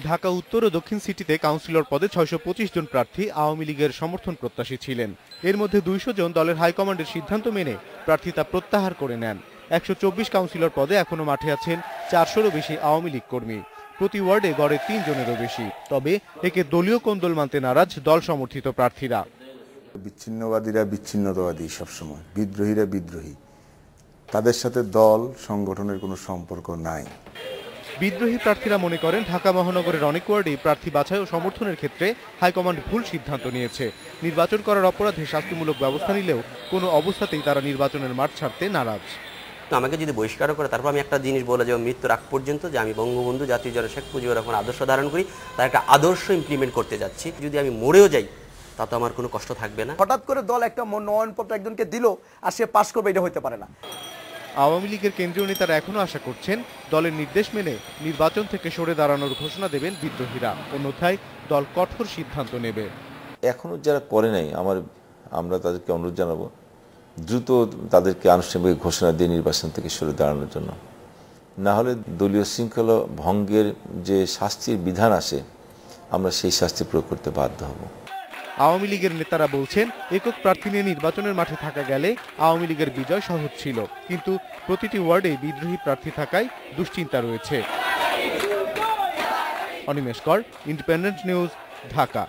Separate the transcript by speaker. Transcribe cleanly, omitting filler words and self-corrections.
Speaker 1: ঢাকা উত্তর ও দক্ষিণ সিটিতে কাউন্সিলর পদে ৬২৫ জন প্রার্থী আওয়ামী লীগের সমর্থন প্রত্যাশী ছিলেন। এর মধ্যে ২০০ জন দলের হাইকমান্ডের সিদ্ধান্ত মেনে প্রার্থিতা প্রত্যাহার করে নেন। ১২৪ কাউন্সিলর পদে এখনও মাঠে আছেন ৪০০রও বেশি আওয়ামী লীগ কর্মী। প্রতি ওয়ার্ডে গড়ে ৩ জনেরও বেশি। তবে একে দলীয় কোন্দল মানতে নারাজ দল সমর্থিত প্রার্থীরা।
Speaker 2: বিচ্ছিন্নবাদীরা বিচ্ছিন্নতাবাদী, সবসময় বিদ্রোহীরা বিদ্রোহী, তাদের সাথে দল সংগঠনের কোনো সম্পর্ক নাই।
Speaker 1: বিদ্রোহী প্রার্থীরা মনে করেন ঢাকা মহানগরের অনেক ওয়ার্ডেই প্রার্থী বাছাই ও সমর্থনের ক্ষেত্রে হাইকমান্ড ভুল সিদ্ধান্ত নিয়েছে। নির্বাচন করার অপরাধে শাস্তিমূলক ব্যবস্থা নিলেও কোনো অবস্থাতেই তারা নির্বাচনের মাঠ ছাড়তে নারাজ।
Speaker 3: আমাকে যদি বহিষ্কার করে তারপর আমি একটা জিনিস বলে যাব মৃত্যুর আগ পর্যন্ত, যে আমি বঙ্গবন্ধু জাতীয় জনক শেখ মুজিবুর রহমান আদর্শ ধারণ করি, তার একটা আদর্শ ইমপ্লিমেন্ট করতে যাচ্ছি। যদি আমি মরেও যাই তা তো আমার কোনো কষ্ট থাকবে না।
Speaker 4: হঠাৎ করে দল একটা মনোনয়নপত্র একজনকে দিল আর সে পাশ করবে, এটা হতে পারে না।
Speaker 1: আওয়ামী লীগের কেন্দ্রীয় নেতারা এখনও আশা করছেন দলের নির্দেশ মেনে নির্বাচন থেকে সরে দাঁড়ানোর ঘোষণা দেবেন বিদ্রোহীরা, অন্যথায় দল কঠোর সিদ্ধান্ত নেবে।
Speaker 5: এখনো যারা করে নাই আমরা তাদেরকে অনুরোধ জানাবো দ্রুত তাদেরকে আনুষ্ঠানিক ঘোষণা দিয়ে নির্বাচন থেকে সরে দাঁড়ানোর জন্য। না হলে দলীয় শৃঙ্খলা ভঙ্গের যে শাস্তির বিধান আসে, আমরা সেই শাস্তি প্রয়োগ করতে বাধ্য হব।
Speaker 1: আওয়ামী লীগের নেতারা বলছেন একক প্রার্থী নিয়ে নির্বাচনের মাঠে থাকা গেলে আওয়ামী লীগের বিজয় সহজ ছিল, কিন্তু প্রতিটি ওয়ার্ডে বিদ্রোহী প্রার্থী থাকায় দুশ্চিন্তা রয়েছে। অনিমেষ কর, ইন্ডিপেন্ডেন্ট নিউজ, ঢাকা।